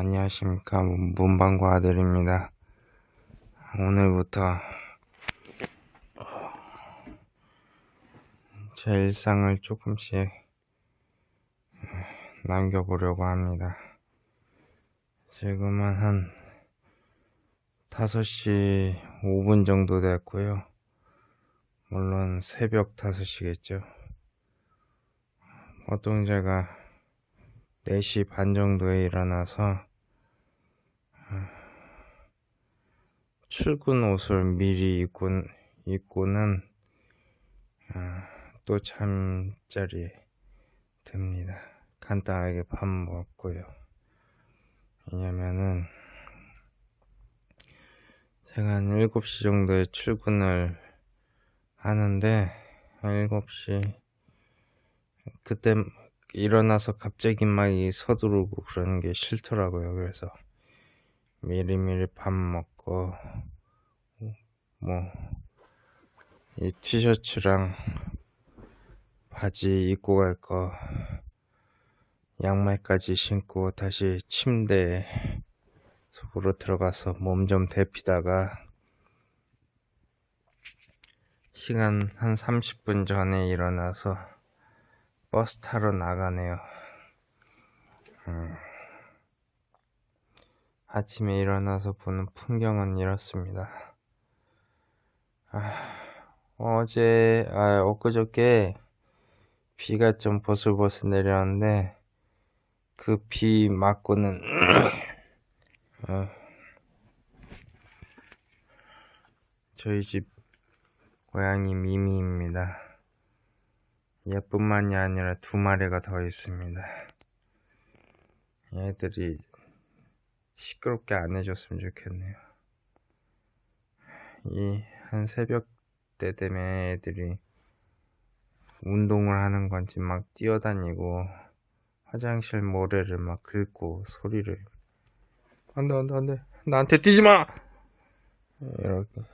안녕하십니까. 문방구 아들입니다. 오늘부터 제 일상을 조금씩 남겨보려고 합니다. 지금은 한 5시 5분 정도 됐고요. 물론 새벽 5시겠죠. 보통 제가 4시 반 정도에 일어나서 출근 옷을 미리 입고는 또 잠자리에 듭니다. 간단하게 밥 먹고요. 왜냐면은 제가 한 7시 정도에 출근을 하는데 7시 그때 일어나서 갑자기 막 서두르고 그러는 게 싫더라고요. 그래서 미리미리 밥 먹고 이 티셔츠랑 바지 입고 갈 거 양말까지 신고 다시 침대에 속으로 들어가서 몸 좀 데피다가 시간 한 30분 전에 일어나서 버스 타러 나가네요. 아침에 일어나서 보는 풍경은 이렇습니다. 엊그저께 비가 좀 보슬보슬 내렸는데 그 비 맞고는 저희 집 고양이 미미입니다. 얘뿐만이 아니라 2마리가 더 있습니다. 얘들이 시끄럽게 안 해줬으면 좋겠네요. 한 새벽 때 되면 애들이 운동을 하는 건지 막 뛰어다니고 화장실 모래를 막 긁고 소리를 안돼 나한테 뛰지마!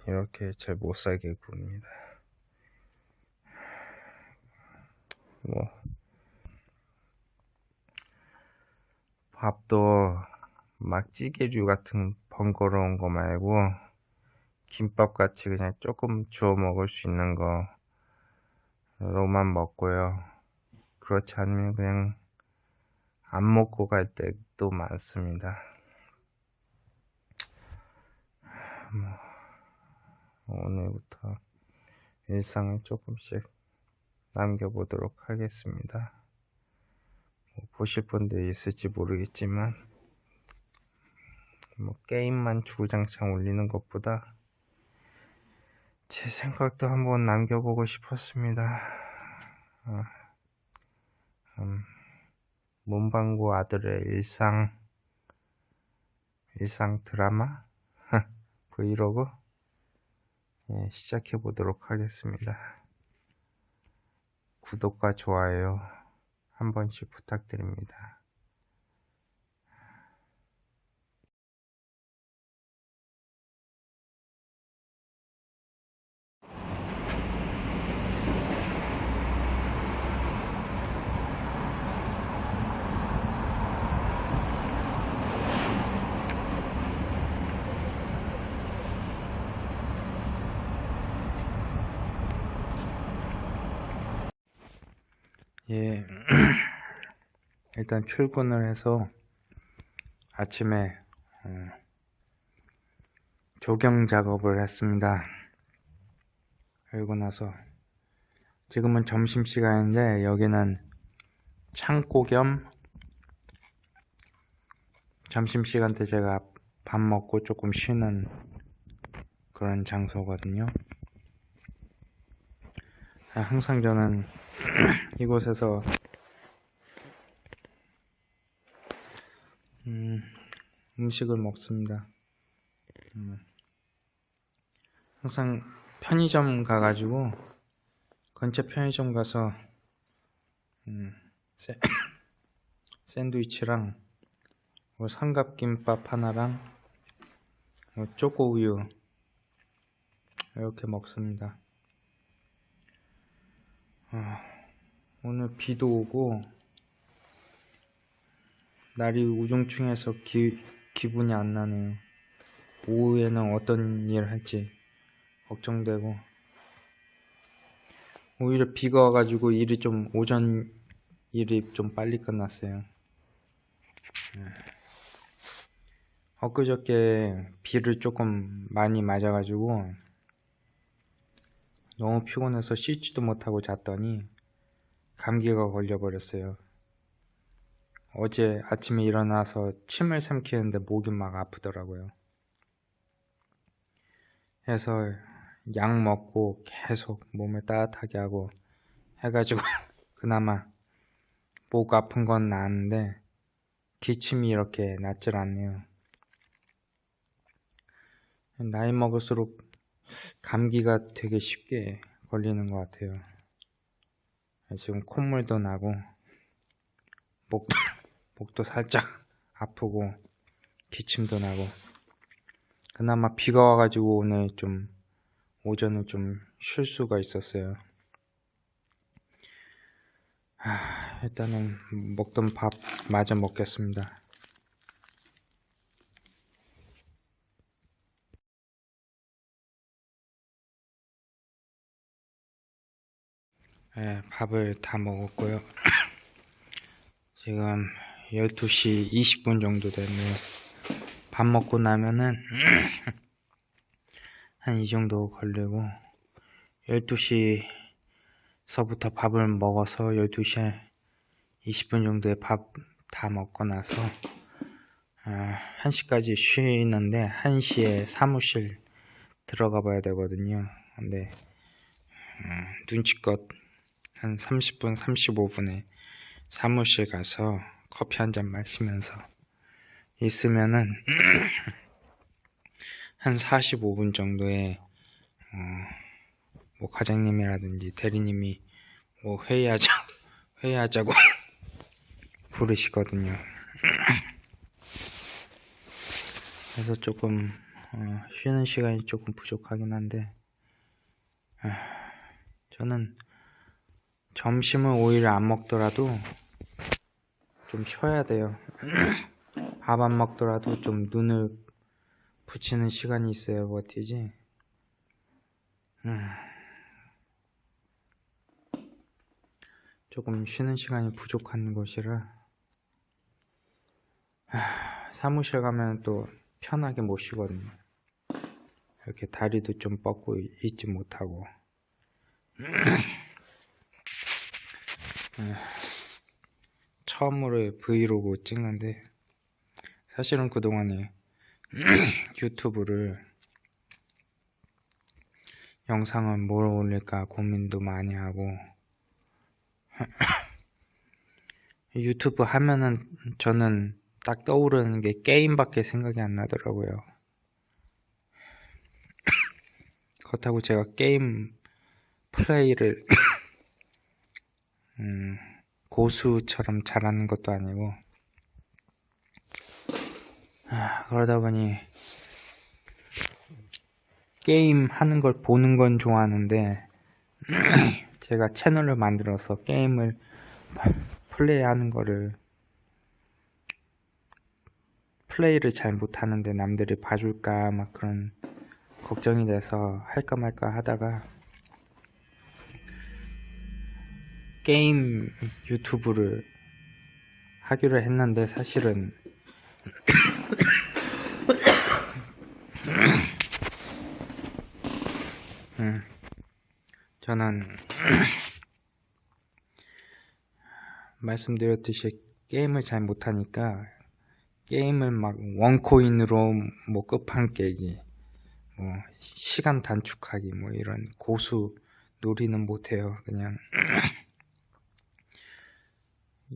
이렇게 잘 못살게 굽니다. 밥도 막 찌개류 같은 번거로운 거 말고 김밥 같이 그냥 조금 주워 먹을 수 있는 거로만 먹고요. 그렇지 않으면 그냥 안 먹고 갈 때도 많습니다. 오늘부터 일상을 조금씩 남겨보도록 하겠습니다. 보실 분들이 있을지 모르겠지만 게임만 주구장창 올리는 것보다 제 생각도 한번 남겨보고 싶었습니다. 문방구 아들의 일상 드라마 브이로그 시작해 보도록 하겠습니다. 구독과 좋아요 한 번씩 부탁드립니다. 일단 출근을 해서 아침에 조경 작업을 했습니다. 그리고 나서 지금은 점심시간인데 여기는 창고 겸 점심시간 때 제가 밥 먹고 조금 쉬는 그런 장소거든요. 항상 저는 이곳에서 음식을 먹습니다. 항상 편의점 가가지고 근처 편의점 가서 샌드위치랑 삼각김밥 하나랑 초코우유 이렇게 먹습니다. 오늘 비도 오고 날이 우중충해서 기분이 안 나네요. 오후에는 어떤 일을 할지 걱정되고, 오히려 비가 와가지고 오전 일이 좀 빨리 끝났어요. 엊그저께 비를 조금 많이 맞아가지고 너무 피곤해서 씻지도 못하고 잤더니 감기가 걸려버렸어요. 어제 아침에 일어나서 침을 삼키는데 목이 막 아프더라고요. 해서 약 먹고 계속 몸을 따뜻하게 하고 해가지고 그나마 목 아픈 건 나았는데 기침이 이렇게 낫질 않네요. 나이 먹을수록 감기가 되게 쉽게 걸리는 것 같아요. 지금 콧물도 나고 목도 살짝 아프고 기침도 나고, 그나마 비가 와가지고 오늘 좀 오전에 좀 쉴 수가 있었어요. 일단은 먹던 밥 마저 먹겠습니다. 밥을 다 먹었고요. 지금 12시 20분 정도 됐네요. 밥 먹고 나면은 한 이 정도 걸리고, 12시서부터 밥을 먹어서 12시 20분 정도에 밥 다 먹고 나서 1시까지 쉬는데 1시에 사무실 들어가 봐야 되거든요. 근데 눈치껏 한 30분 35분에 사무실 가서 커피 한 잔 마시면서 있으면은 한 45분 정도에 뭐 과장님이라든지 대리님이 뭐 회의하자고 부르시거든요. 그래서 조금 쉬는 시간이 조금 부족하긴 한데, 저는 점심을 오히려 안 먹더라도 좀 쉬어야 돼요. 밥 안 먹더라도 좀 눈을 붙이는 시간이 있어야 버티지. 조금 쉬는 시간이 부족한 것이라 사무실 가면 또 편하게 못 쉬거든요. 이렇게 다리도 좀 뻗고 있지 못하고. 처음으로 브이로그 찍는데, 사실은 그동안에 유튜브를 영상을 뭘 올릴까 고민도 많이 하고 유튜브 하면은 저는 딱 떠오르는 게 게임밖에 생각이 안 나더라고요. 그렇다고 제가 게임 플레이를 고수처럼 잘하는 것도 아니고, 그러다 보니 게임 하는 걸 보는 건 좋아하는데 제가 채널을 만들어서 게임을 플레이하는 거를 플레이를 잘 못하는데 남들이 봐줄까 막 그런 걱정이 돼서 할까 말까 하다가 게임 유튜브를 하기로 했는데, 사실은 저는 말씀드렸듯이 게임을 잘 못하니까 게임을 막 원코인으로 뭐 끝판 깨기, 뭐 시간 단축하기, 뭐 이런 고수 놀이는 못해요. 그냥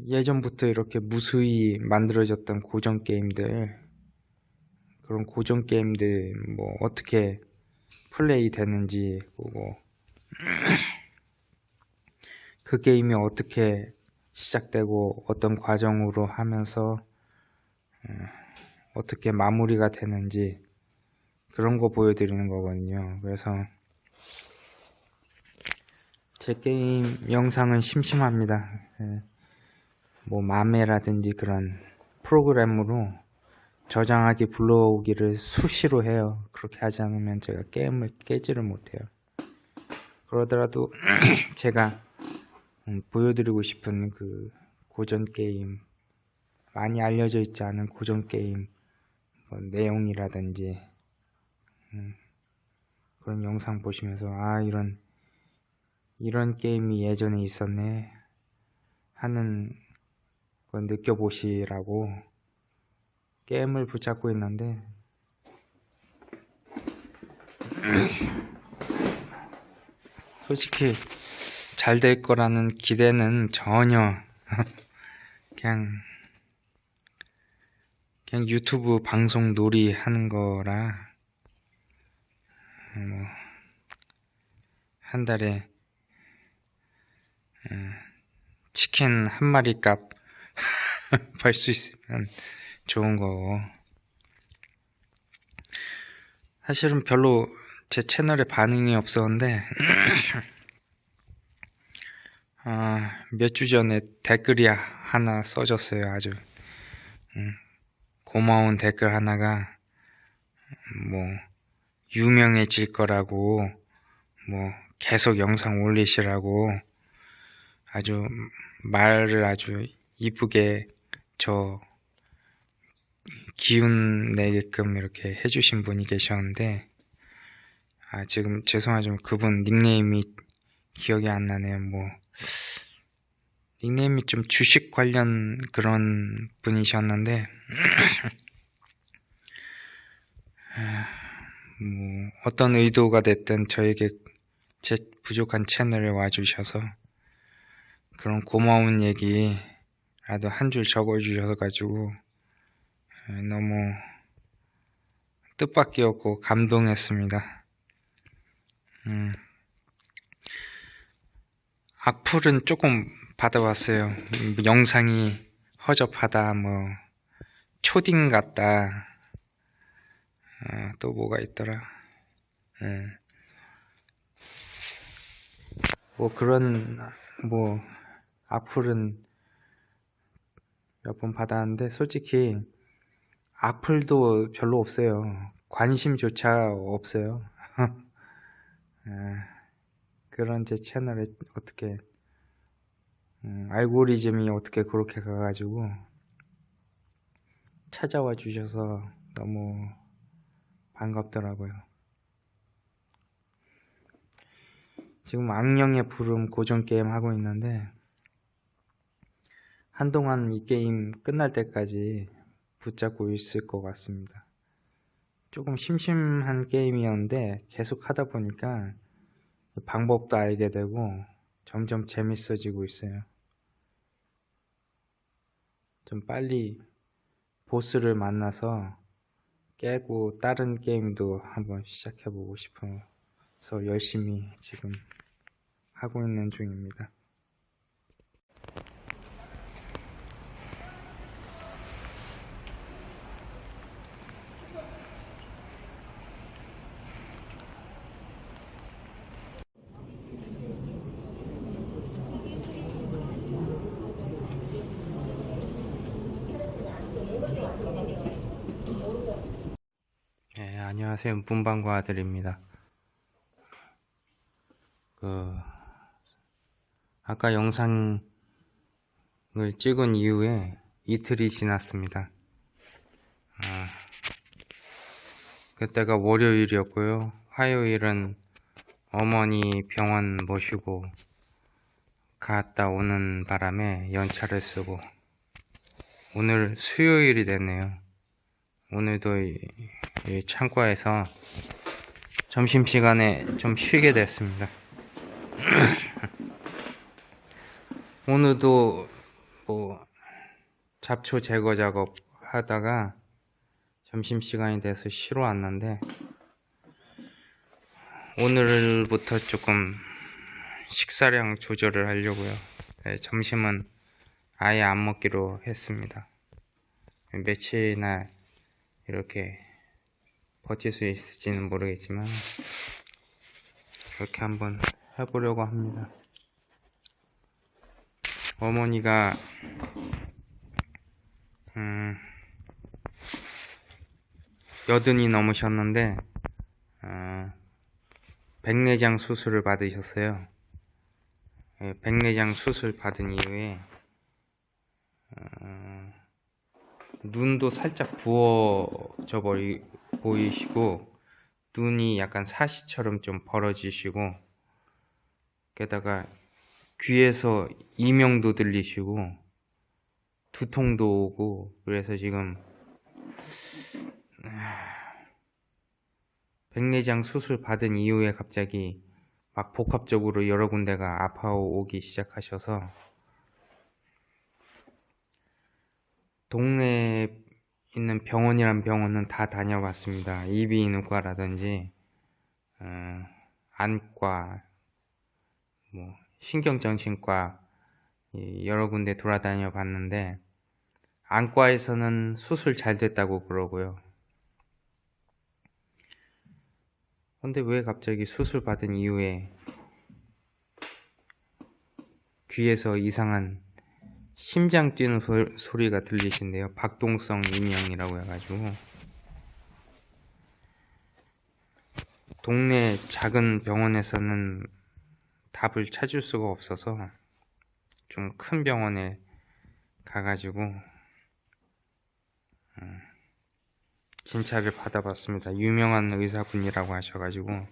예전부터 이렇게 무수히 만들어졌던 고전 게임들, 그런 고전 게임들 뭐 어떻게 플레이 되는지 보고 그 게임이 어떻게 시작되고 어떤 과정으로 하면서 어떻게 마무리가 되는지 그런 거 보여드리는 거거든요. 그래서 제 게임 영상은 심심합니다. 뭐 마메라든지 그런 프로그램으로 저장하기 불러오기를 수시로 해요. 그렇게 하지 않으면 제가 게임을 깨지를 못해요. 그러더라도 제가 보여드리고 싶은 그 고전 게임, 많이 알려져 있지 않은 고전 게임 뭐 내용이라든지 그런 영상 보시면서 아 이런 게임이 예전에 있었네 하는 걸 느껴보시라고 게임을 붙잡고 있는데 솔직히 잘 될 거라는 기대는 전혀 그냥 유튜브 방송 놀이 하는 거라 뭐 한 달에 치킨 한 마리 값 벌 수 있으면 좋은 거고 사실은 별로 제 채널에 반응이 없었는데 몇 주 전에 댓글이 하나 써졌어요. 아주 고마운 댓글 하나가 뭐 유명해질 거라고 뭐 계속 영상 올리시라고 아주 말을 아주 이쁘게 저 기운 내게끔 이렇게 해주신 분이 계셨는데 지금 죄송하지만 그분 닉네임이 기억이 안 나네요. 뭐 닉네임이 좀 주식 관련 그런 분이셨는데 뭐 어떤 의도가 됐든 저에게 제 부족한 채널에 와주셔서 그런 고마운 얘기라도 한 줄 적어주셔서 가지고 너무 뜻밖이었고 감동했습니다. 악플은 조금 받아봤어요. 영상이 허접하다, 뭐 초딩 같다, 또 뭐가 있더라. 뭐 그런 뭐 악플은 몇 번 받았는데 솔직히 악플도 별로 없어요. 관심조차 없어요. 그런 제 채널에 어떻게 알고리즘이 어떻게 그렇게 가가지고 찾아와 주셔서 너무 반갑더라고요. 지금 악령의 부름 고전 게임 하고 있는데 한동안 이 게임 끝날 때까지 붙잡고 있을 것 같습니다. 조금 심심한 게임이었는데 계속 하다 보니까 방법도 알게 되고 점점 재밌어지고 있어요. 좀 빨리 보스를 만나서 깨고 다른 게임도 한번 시작해보고 싶어서 열심히 지금 하고 있는 중입니다. 네, 안녕하세요. 문방구 아들입니다. 아까 영상을 찍은 이후에 이틀이 지났습니다. 그때가 월요일이었고요. 화요일은 어머니 병원 모시고 갔다 오는 바람에 연차를 쓰고 오늘 수요일이 됐네요. 오늘도 이 창고에서 점심시간에 좀 쉬게 됐습니다. 오늘도 뭐 잡초 제거 작업 하다가 점심시간이 돼서 쉬러 왔는데 오늘부터 조금 식사량 조절을 하려고요. 네, 점심은 아예 안 먹기로 했습니다. 며칠이나 이렇게 버틸 수 있을지는 모르겠지만 그렇게 한번 해보려고 합니다. 어머니가 여든이 넘으셨는데 백내장 수술을 받으셨어요. 백내장 수술 받은 이후에 눈도 살짝 부어져 보이시고 눈이 약간 사시처럼 좀 벌어지시고 게다가 귀에서 이명도 들리시고 두통도 오고 그래서 지금 백내장 수술 받은 이후에 갑자기 막 복합적으로 여러 군데가 아파오기 시작하셔서 동네에 있는 병원이란 병원은 다 다녀봤습니다. 이비인후과라든지 안과, 뭐 신경정신과 여러 군데 돌아다녀 봤는데 안과에서는 수술 잘 됐다고 그러고요. 근데 왜 갑자기 수술 받은 이후에 귀에서 이상한 심장 뛰는 소리가 들리신데요. 박동성 이명이라고 해가지고 동네 작은 병원에서는 답을 찾을 수가 없어서 좀 큰 병원에 가가지고 진찰을 받아봤습니다. 유명한 의사분이라고 하셔가지고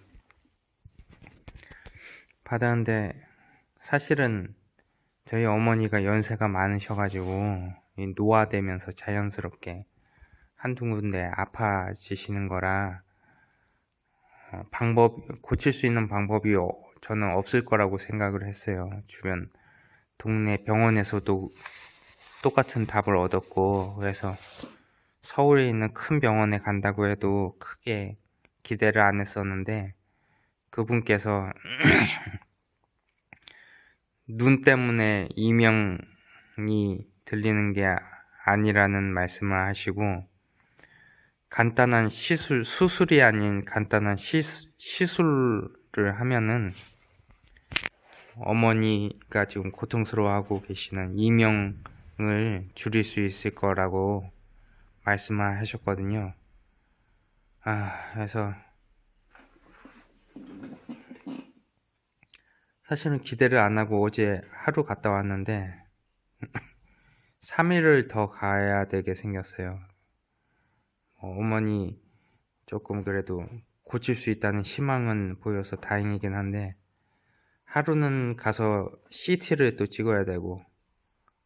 받았는데 사실은 저희 어머니가 연세가 많으셔가지고 노화되면서 자연스럽게 한두 군데 아파지시는 거라 고칠 수 있는 방법이 저는 없을 거라고 생각을 했어요. 주변 동네 병원에서도 똑같은 답을 얻었고 그래서 서울에 있는 큰 병원에 간다고 해도 크게 기대를 안 했었는데 그분께서 눈 때문에 이명이 들리는 게 아니라는 말씀을 하시고 간단한 수술이 아닌 간단한 시술을 하면은 어머니가 지금 고통스러워하고 계시는 이명을 줄일 수 있을 거라고 말씀을 하셨거든요. 그래서 사실은 기대를 안 하고 어제 하루 갔다 왔는데 3일을 더 가야 되게 생겼어요. 어머니 조금 그래도 고칠 수 있다는 희망은 보여서 다행이긴 한데 하루는 가서 CT를 또 찍어야 되고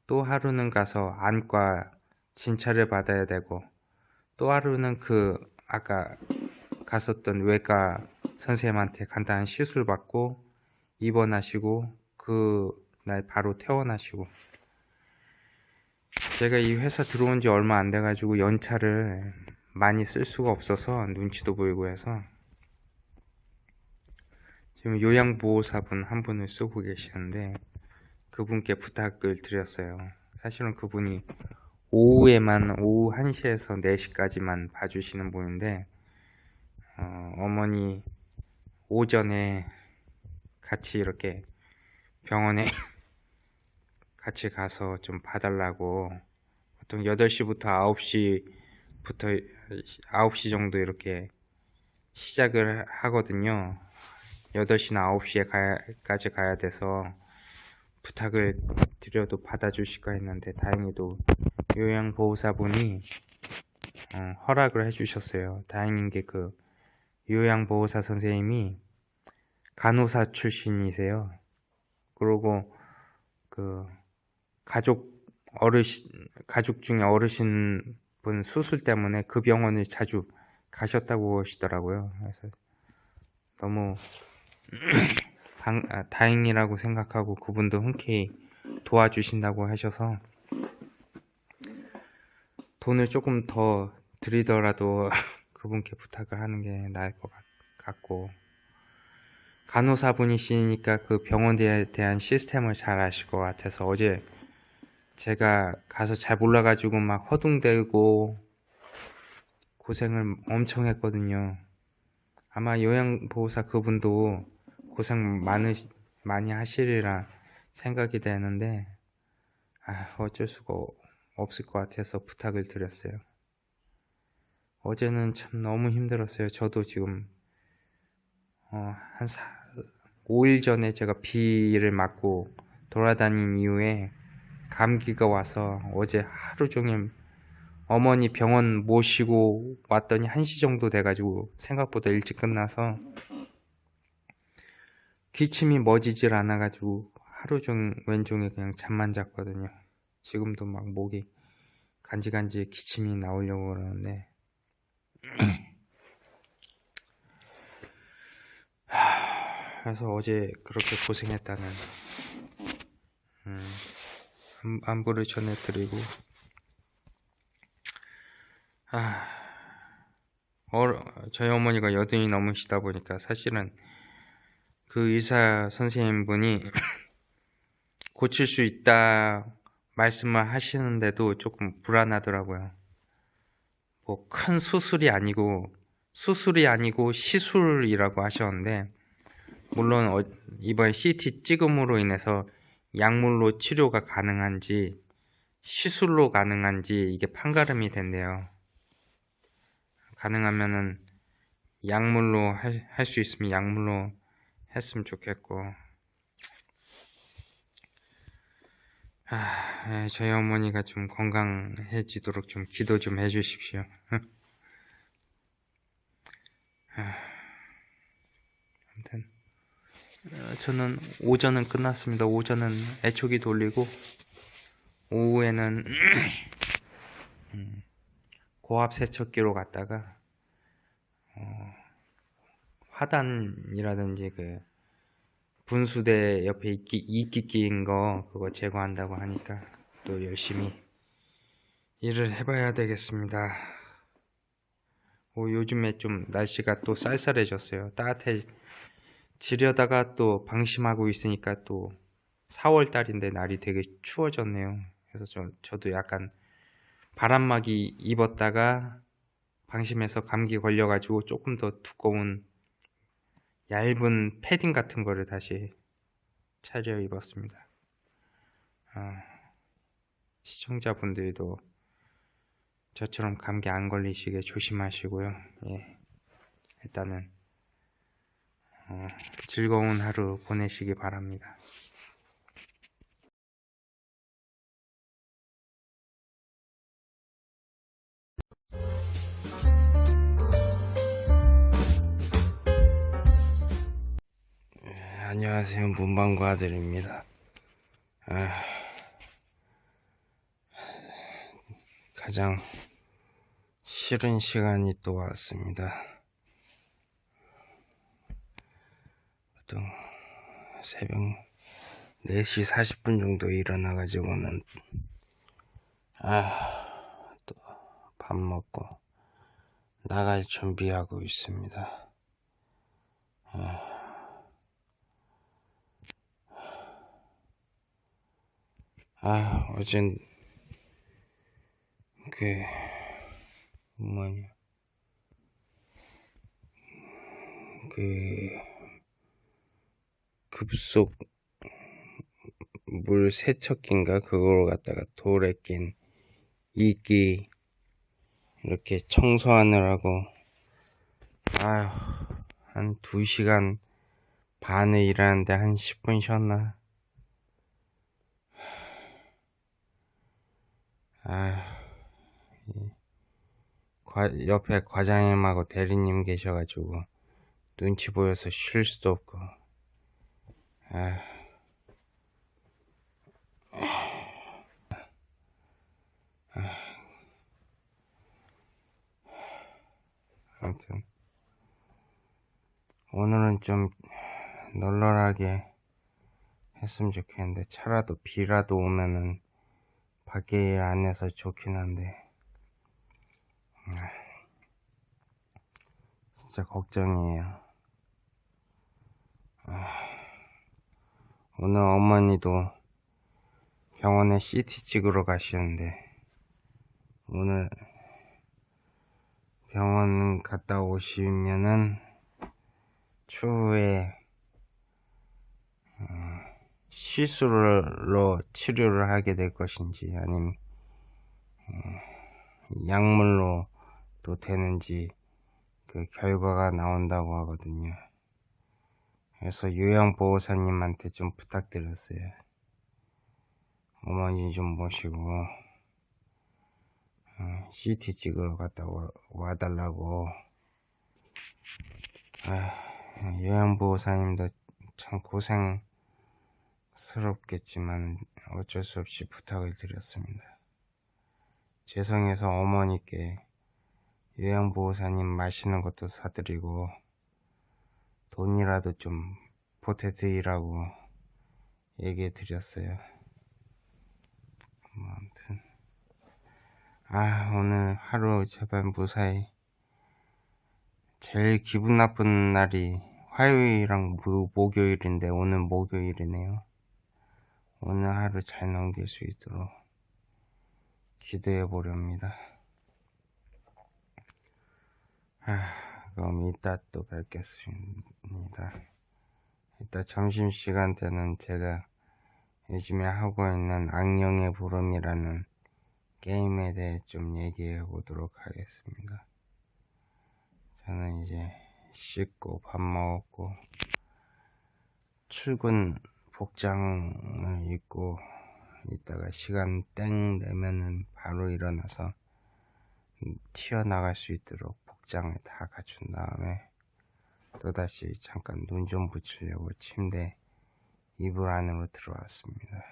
또 하루는 가서 안과 진찰을 받아야 되고 또 하루는 아까 갔었던 외과 선생님한테 간단한 시술 받고 입원하시고 그 날 바로 퇴원하시고 제가 이 회사 들어온 지 얼마 안 돼가지고 연차를 많이 쓸 수가 없어서 눈치도 보이고 해서 지금 요양보호사분 한 분을 쓰고 계시는데 그분께 부탁을 드렸어요. 사실은 그분이 오후 1시에서 4시까지만 봐주시는 분인데 어머니 오전에 같이 이렇게 병원에 같이 가서 좀 봐달라고 보통 8시부터 9시 정도 이렇게 시작을 하거든요. 8시나 9시까지 가야 돼서 부탁을 드려도 받아주실까 했는데 다행히도 요양보호사분이 허락을 해주셨어요. 다행인 게 요양보호사 선생님이 간호사 출신이세요. 그리고 가족 중에 어르신 분 수술 때문에 그 병원을 자주 가셨다고 하시더라고요. 그래서 너무 다행이라고 생각하고 그분도 흔쾌히 도와주신다고 하셔서 돈을 조금 더 드리더라도 그분께 부탁을 하는 게 나을 것 같고 간호사분이시니까 그 병원에 대한 시스템을 잘 아실 것 같아서 어제 제가 가서 잘 몰라가지고 막 허둥대고 고생을 엄청 했거든요. 아마 요양보호사 그분도 고생 많이 하시리라 생각이 되는데 어쩔 수가 없을 것 같아서 부탁을 드렸어요. 어제는 참 너무 힘들었어요. 저도 지금 한 5일 전에 제가 비를 맞고 돌아다닌 이후에 감기가 와서 어제 하루 종일 어머니 병원 모시고 왔더니 1시 정도 돼가지고 생각보다 일찍 끝나서 기침이 멎이질 않아가지고 하루 종일 왼종일 그냥 잠만 잤거든요. 지금도 막 목이 간지간지 기침이 나오려고 그러는데 그래서 어제 그렇게 고생했다는 안부를 전해드리고 저희 어머니가 여든이 넘으시다 보니까 사실은 그 의사 선생님분이 고칠 수 있다 말씀을 하시는데도 조금 불안하더라고요. 뭐 큰 수술이 아니고 시술이라고 하셨는데, 물론 이번 CT 찍음으로 인해서 약물로 치료가 가능한지 시술로 가능한지 이게 판가름이 된대요. 가능하면은 약물로 할 수 있으면 약물로 했으면 좋겠고, 저희 어머니가 좀 건강해지도록 좀 기도 좀 해주십시오. 아무튼 저는 오전은 끝났습니다. 오전은 애초기 돌리고 오후에는 고압 세척기로 갔다가 화단이라든지 그 분수대 옆에 이끼 끼인 거 그거 제거한다고 하니까 또 열심히 일을 해봐야 되겠습니다. 요즘에 좀 날씨가 또 쌀쌀해졌어요. 따뜻해지려다가 또 방심하고 있으니까 또 4월 달인데 날이 되게 추워졌네요. 그래서 저도 약간 바람막이 입었다가 방심해서 감기 걸려가지고 조금 더 두꺼운 얇은 패딩 같은 거를 다시 차려 입었습니다. 시청자분들도 저처럼 감기 안 걸리시게 조심하시고요. 예. 일단은 즐거운 하루 보내시기 바랍니다. 안녕하세요. 문방구 아들입니다. 가장 싫은 시간이 또 왔습니다. 보통 새벽 4시 40분 정도 일어나가지고는 또 밥 먹고 나갈 준비하고 있습니다. 어젠 급속 물 세척기인가 그걸 갖다가 돌에 낀 이끼 이렇게 청소하느라고 한 2시간 반을 일하는데 한 10분 쉬었나? 옆에 과장님하고 대리님 계셔가지고 눈치 보여서 쉴 수도 없고 아무튼 오늘은 좀 널널하게 했으면 좋겠는데, 차라도 비라도 오면은 밖에 일 안 해서 좋긴 한데 진짜 걱정이에요. 오늘 어머니도 병원에 CT 찍으러 가시는데, 오늘 병원 갔다 오시면은 추후에 시술로 치료를 하게 될 것인지 아니면 약물로 또 되는지 그 결과가 나온다고 하거든요. 그래서 요양보호사님한테 좀 부탁드렸어요. 어머니 좀 모시고 CT 찍으러 갔다 와달라고. 요양보호사님도 참 고생스럽겠지만 어쩔 수 없이 부탁을 드렸습니다. 죄송해서 어머니께 요양보호사님 마시는 것도 사드리고 돈이라도 좀 보태드리라고 얘기해 드렸어요. 뭐 아무튼 오늘 하루 제발 무사히. 제일 기분 나쁜 날이 화요일이랑 목요일인데 오늘 목요일이네요. 오늘 하루 잘 넘길 수 있도록 기도해 보렵니다. 그럼 이따 또 뵙겠습니다. 이따 점심시간 때는 제가 요즘에 하고 있는 악령의 부름이라는 게임에 대해 좀 얘기해 보도록 하겠습니다. 저는 이제 씻고 밥 먹었고 출근 복장을 입고 이따가 시간 땡 되면은 바로 일어나서 튀어나갈 수 있도록 복장을 다 갖춘 다음에 또다시 잠깐 눈 좀 붙이려고 침대 이불 안으로 들어왔습니다.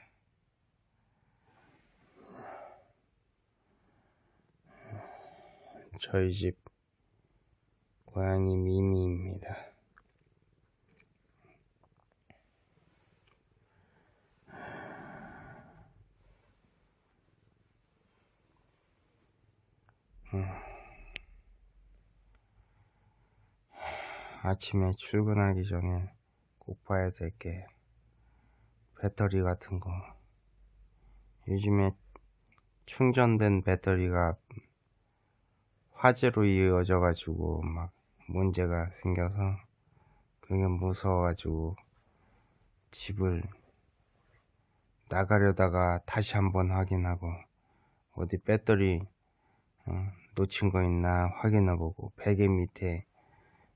저희 집 고양이 미미입니다. 아침에 출근하기 전에 꼭 봐야 될 게 배터리 같은 거. 요즘에 충전된 배터리가 화재로 이어져 가지고 막 문제가 생겨서 그게 무서워 가지고 집을 나가려다가 다시 한번 확인하고 어디 배터리 놓친 거 있나 확인해보고 베개 밑에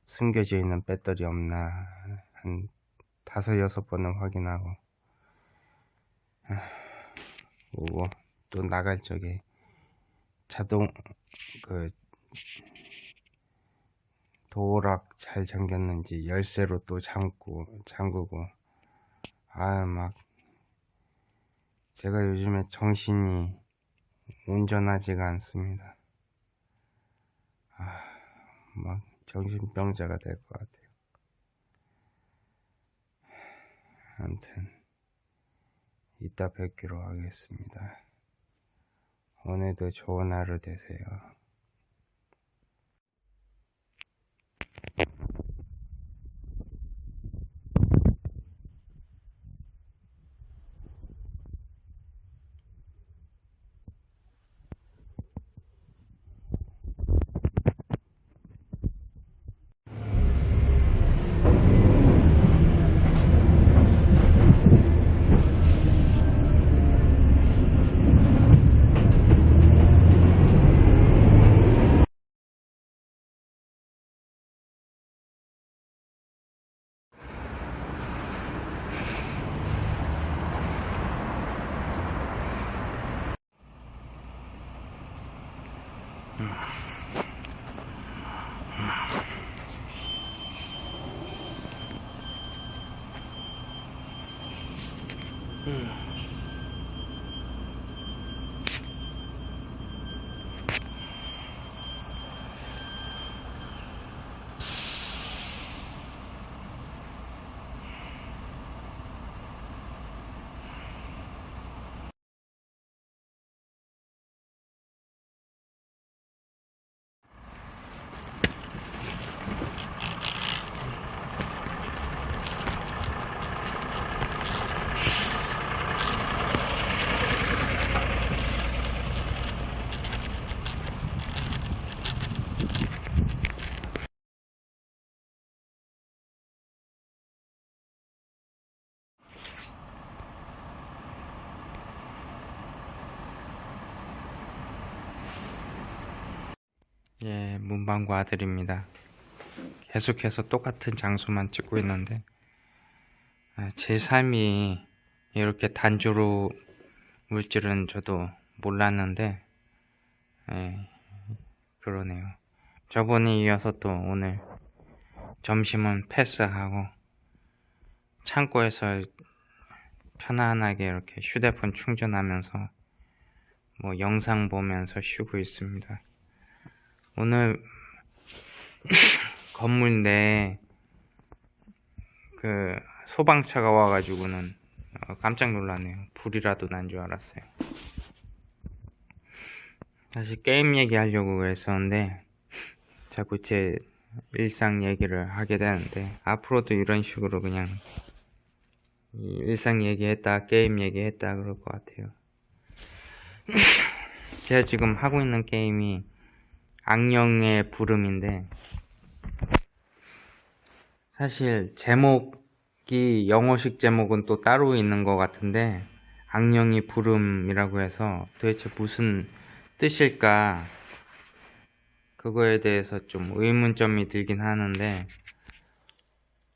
숨겨져 있는 배터리 없나 한 5-6번은 확인하고 오고 또 나갈 적에 자동 도어락 잘 잠겼는지 열쇠로 또 잠그고 막 제가 요즘에 정신이 온전하지가 않습니다. 막 정신병자가 될 것 같아요. 아무튼 이따 뵙기로 하겠습니다. 오늘도 좋은 하루 되세요. 예, 문방구 아들입니다. 계속해서 똑같은 장소만 찍고 있는데 제 삶이 이렇게 단조로울 줄은 저도 몰랐는데 그러네요. 저번에 이어서 또 오늘 점심은 패스하고 창고에서 편안하게 이렇게 휴대폰 충전하면서 뭐 영상 보면서 쉬고 있습니다. 오늘 건물 내에 그 소방차가 와가지고는 깜짝 놀랐네요. 불이라도 난 줄 알았어요. 다시 게임 얘기하려고 그랬었는데 자꾸 제 일상 얘기를 하게 되는데 앞으로도 이런 식으로 그냥 일상 얘기했다 게임 얘기했다 그럴 것 같아요. 제가 지금 하고 있는 게임이 악령의 부름인데 사실 제목이 영어식 제목은 또 따로 있는 것 같은데 악령의 부름이라고 해서 도대체 무슨 뜻일까 그거에 대해서 좀 의문점이 들긴 하는데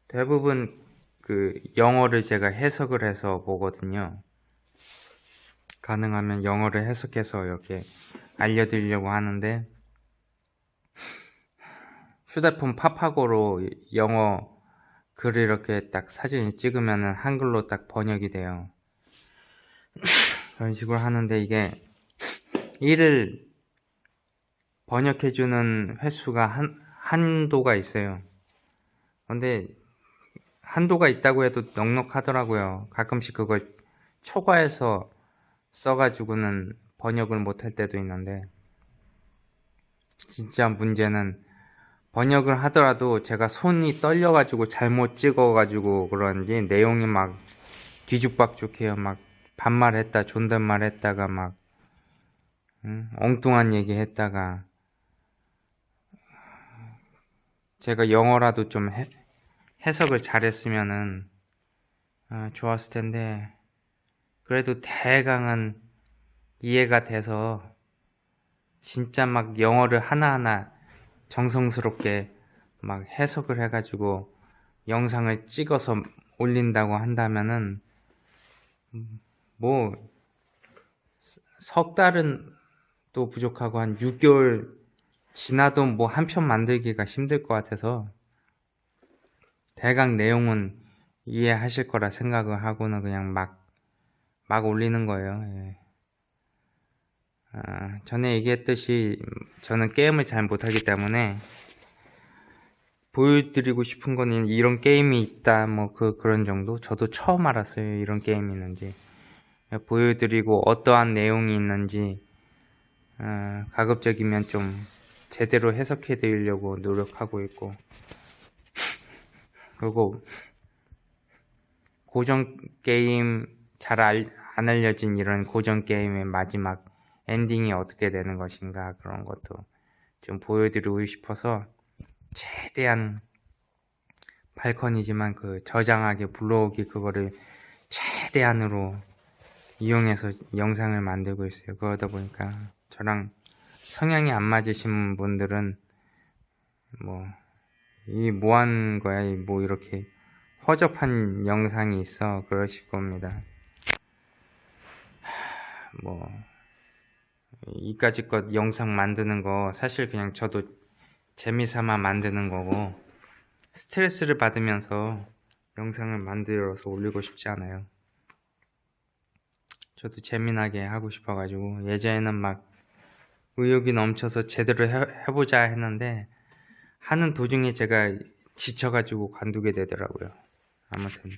대부분 그 영어를 제가 해석을 해서 보거든요. 가능하면 영어를 해석해서 이렇게 알려드리려고 하는데 휴대폰 팝하고로 영어 글을 이렇게 딱 사진을 찍으면은 한글로 딱 번역이 돼요. 그런 식으로 하는데 이게 일을 번역해주는 횟수가 한도가 있어요. 근데 한도가 있다고 해도 넉넉하더라고요. 가끔씩 그걸 초과해서 써가지고는 번역을 못할 때도 있는데 진짜 문제는 번역을 하더라도 제가 손이 떨려가지고 잘못 찍어가지고 그런지 내용이 막 뒤죽박죽해요. 막 반말했다 존댓말했다가 막 엉뚱한 얘기했다가 제가 영어라도 좀 해석을 잘했으면은 좋았을 텐데 그래도 대강은 이해가 돼서 진짜 막 영어를 하나하나 정성스럽게 막 해석을 해가지고 영상을 찍어서 올린다고 한다면은 뭐 석 달은 또 부족하고 한 6개월 지나도 뭐 한 편 만들기가 힘들 것 같아서 대강 내용은 이해하실 거라 생각을 하고는 그냥 막 올리는 거예요. 예. 전에 얘기했듯이 저는 게임을 잘 못하기 때문에 보여드리고 싶은 거는 이런 게임이 있다 뭐 그런 정도. 저도 처음 알았어요 이런 게임이 있는지. 보여드리고 어떠한 내용이 있는지 가급적이면 좀 제대로 해석해 드리려고 노력하고 있고 그리고 고전 게임 잘 안 알려진 이런 고전 게임의 마지막 엔딩이 어떻게 되는 것인가 그런 것도 좀 보여드리고 싶어서 최대한 발컨이지만 그 저장하기 블로그 그거를 최대한으로 이용해서 영상을 만들고 있어요. 그러다 보니까 저랑 성향이 안 맞으신 분들은 뭐 이 뭐 하는 거야 뭐 이렇게 허접한 영상이 있어 그러실 겁니다. 뭐 이까짓 것 영상 만드는 거 사실 그냥 저도 재미삼아 만드는 거고 스트레스를 받으면서 영상을 만들어서 올리고 싶지 않아요. 저도 재미나게 하고 싶어가지고 예전에는 막 의욕이 넘쳐서 제대로 해보자 했는데 하는 도중에 제가 지쳐가지고 관두게 되더라고요. 아무튼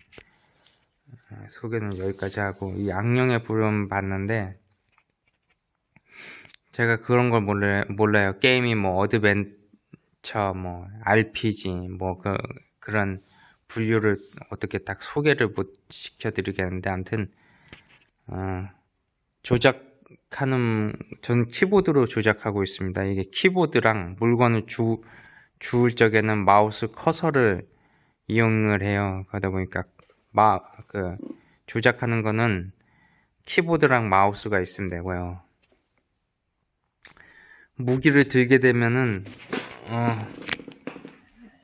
소개는 여기까지 하고 이 악령의 부름 봤는데 제가 그런 걸 몰라요. 게임이 뭐 어드벤처 뭐 RPG 뭐 그런 분류를 어떻게 딱 소개를 못 시켜드리겠는데 아무튼 조작하는 전 키보드로 조작하고 있습니다. 이게 키보드랑 물건을 주울 적에는 마우스 커서를 이용을 해요. 그러다 보니까 조작하는 거는 키보드랑 마우스가 있으면 되고요. 무기를 들게 되면은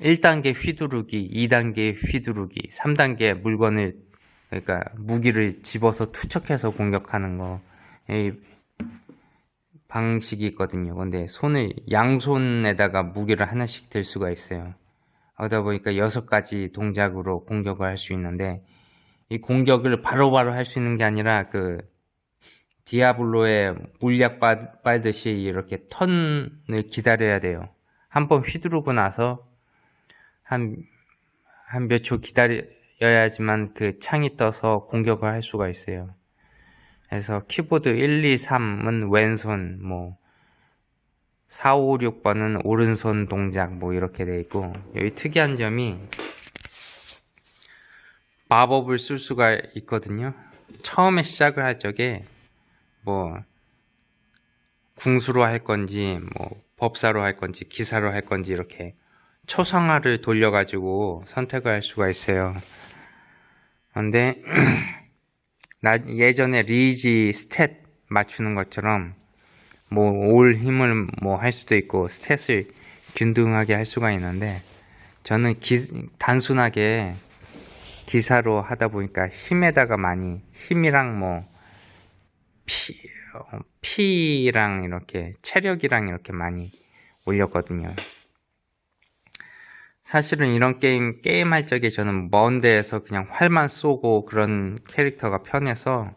1단계 휘두르기, 2단계 휘두르기, 3단계 물건을, 그러니까 무기를 집어서 투척해서 공격하는 거, 이 방식이 있거든요. 근데 양손에다가 무기를 하나씩 들 수가 있어요. 그러다 보니까 6가지 동작으로 공격을 할 수 있는데, 이 공격을 바로바로 할 수 있는 게 아니라 디아블로의 물약 빨듯이 이렇게 턴을 기다려야 돼요. 한번 휘두르고 나서 한 몇 초 기다려야지만 그 창이 떠서 공격을 할 수가 있어요. 그래서 키보드 1, 2, 3은 왼손, 4, 5, 6번은 오른손 동작 이렇게 돼 있고, 여기 특이한 점이 마법을 쓸 수가 있거든요. 처음에 시작을 할 적에 궁수로 할 건지 법사로 할 건지 기사로 할 건지 이렇게 초상화를 돌려가지고 선택을 할 수가 있어요. 근데 예전에 리지 스탯 맞추는 것처럼 올 힘을 할 수도 있고 스탯을 균등하게 할 수가 있는데, 저는 단순하게 기사로 하다 보니까 힘이랑 피랑 이렇게 체력이랑 이렇게 많이 올렸거든요. 사실은 이런 게임 할 적에 저는 먼 데에서 그냥 활만 쏘고 그런 캐릭터가 편해서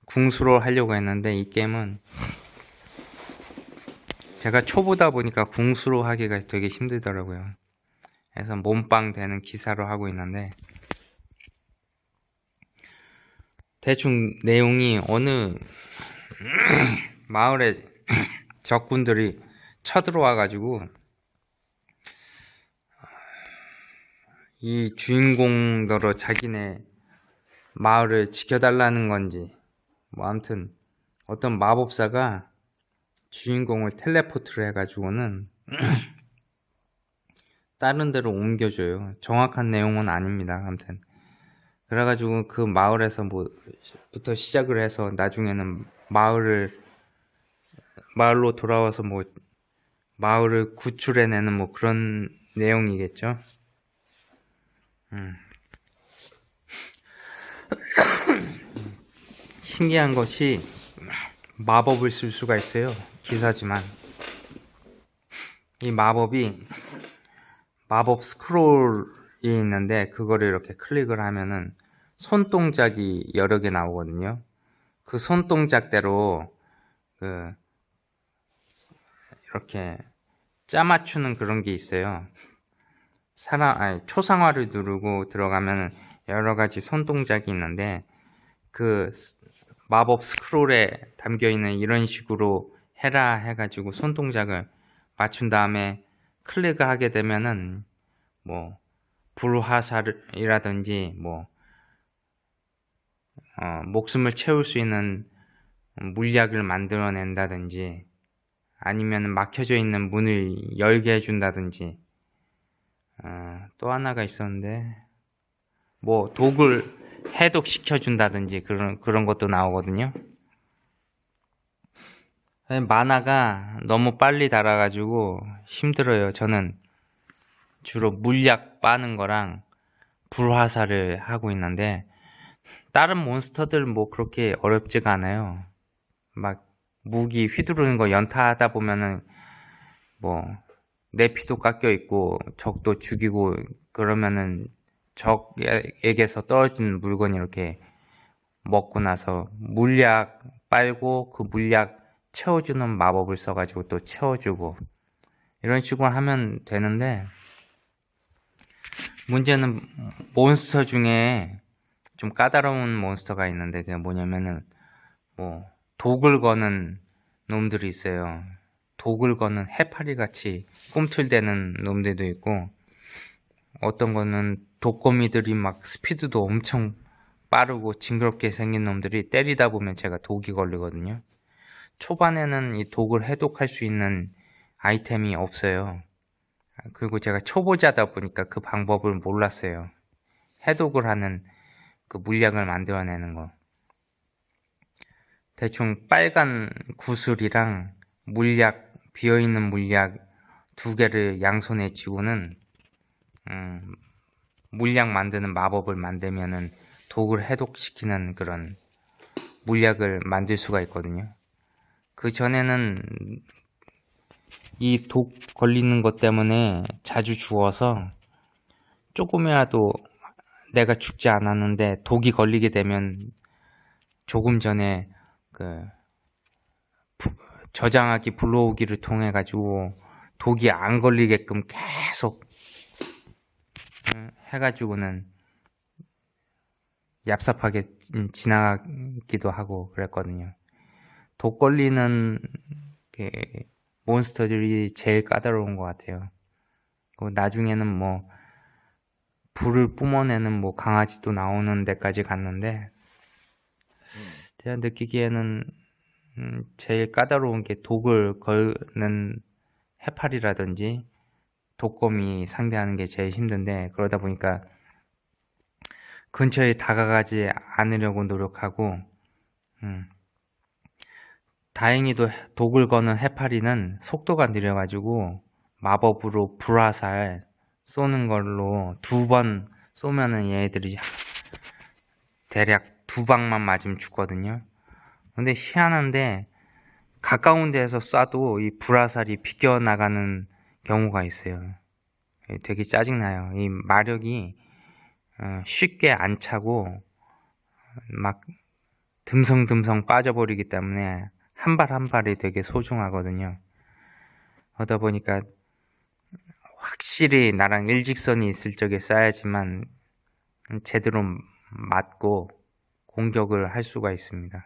궁수로 하려고 했는데, 이 게임은 제가 초보다 보니까 궁수로 하기가 되게 힘들더라고요. 그래서 몸빵 되는 기사로 하고 있는데, 대충 내용이 어느 마을에 적군들이 쳐들어와가지고 이 주인공더러 자기네 마을을 지켜달라는 건지 아무튼 어떤 마법사가 주인공을 텔레포트를 해가지고는 다른 데로 옮겨줘요. 정확한 내용은 아닙니다. 아무튼 그래가지고 그 마을에서 부터 시작을 해서 나중에는 마을로 돌아와서 마을을 구출해내는 그런 내용이겠죠. 신기한 것이 마법을 쓸 수가 있어요. 기사지만 이 마법 스크롤이 있는데, 그거를 이렇게 클릭을 하면은 손동작이 여러 개 나오거든요. 그 손동작대로 이렇게 짜맞추는 그런 게 있어요. 초상화를 누르고 들어가면 여러 가지 손동작이 있는데, 그 마법 스크롤에 담겨 있는 이런 식으로 해라 해가지고 손동작을 맞춘 다음에 클릭을 하게 되면은 불화살이라든지 목숨을 채울 수 있는 물약을 만들어낸다든지, 아니면 막혀져 있는 문을 열게 해준다든지, 또 하나가 있었는데 독을 해독시켜준다든지 그런 것도 나오거든요. 만화가 너무 빨리 달아가지고 힘들어요. 저는 주로 물약 빠는 거랑 불화살을 하고 있는데, 다른 몬스터들 그렇게 어렵지가 않아요. 무기 휘두르는 거 연타하다 보면은 내 피도 깎여 있고 적도 죽이고 그러면은 적에게서 떨어진 물건 이렇게 먹고 나서 물약 빨고 그 물약 채워주는 마법을 써가지고 또 채워주고 이런 식으로 하면 되는데, 문제는 몬스터 중에 좀 까다로운 몬스터가 있는데, 그게 뭐냐면은 독을 거는 놈들이 있어요. 독을 거는 해파리 같이 꿈틀대는 놈들도 있고, 어떤 거는 독거미들이 스피드도 엄청 빠르고 징그럽게 생긴 놈들이 때리다 보면 제가 독이 걸리거든요. 초반에는 이 독을 해독할 수 있는 아이템이 없어요. 그리고 제가 초보자다 보니까 그 방법을 몰랐어요. 해독을 하는 그 물약을 만들어내는 거. 대충 빨간 구슬이랑 물약 비어있는 물약 2개를 양손에 쥐고는 물약 만드는 마법을 만들면은 독을 해독시키는 그런 물약을 만들 수가 있거든요. 그 전에는 이 독 걸리는 것 때문에 자주 죽어서 조금이라도 내가 죽지 않았는데 독이 걸리게 되면 조금 전에 그 저장하기 불러오기를 통해 가지고 독이 안 걸리게끔 계속 해가지고는 얍삽하게 지나가기도 하고 그랬거든요. 독 걸리는 몬스터들이 제일 까다로운 것 같아요. 나중에는 뭐 불을 뿜어내는 뭐 강아지도 나오는 데까지 갔는데 제가 느끼기에는 제일 까다로운 게 독을 거는 해파리라든지 독거미 상대하는 게 제일 힘든데, 그러다 보니까 근처에 다가가지 않으려고 노력하고 다행히도 독을 거는 해파리는 속도가 느려가지고 마법으로 불화살 쏘는 걸로 2번 쏘면은 얘네들이 대략 2방만 맞으면 죽거든요. 근데 희한한데 가까운 데에서 쏴도 이 불화살이 비껴나가는 경우가 있어요. 되게 짜증나요. 이 마력이 쉽게 안 차고 막 듬성듬성 빠져버리기 때문에 한 발 한 발이 되게 소중하거든요. 그러다 보니까 확실히 나랑 일직선이 있을 적에 쏴야지만 제대로 맞고 공격을 할 수가 있습니다.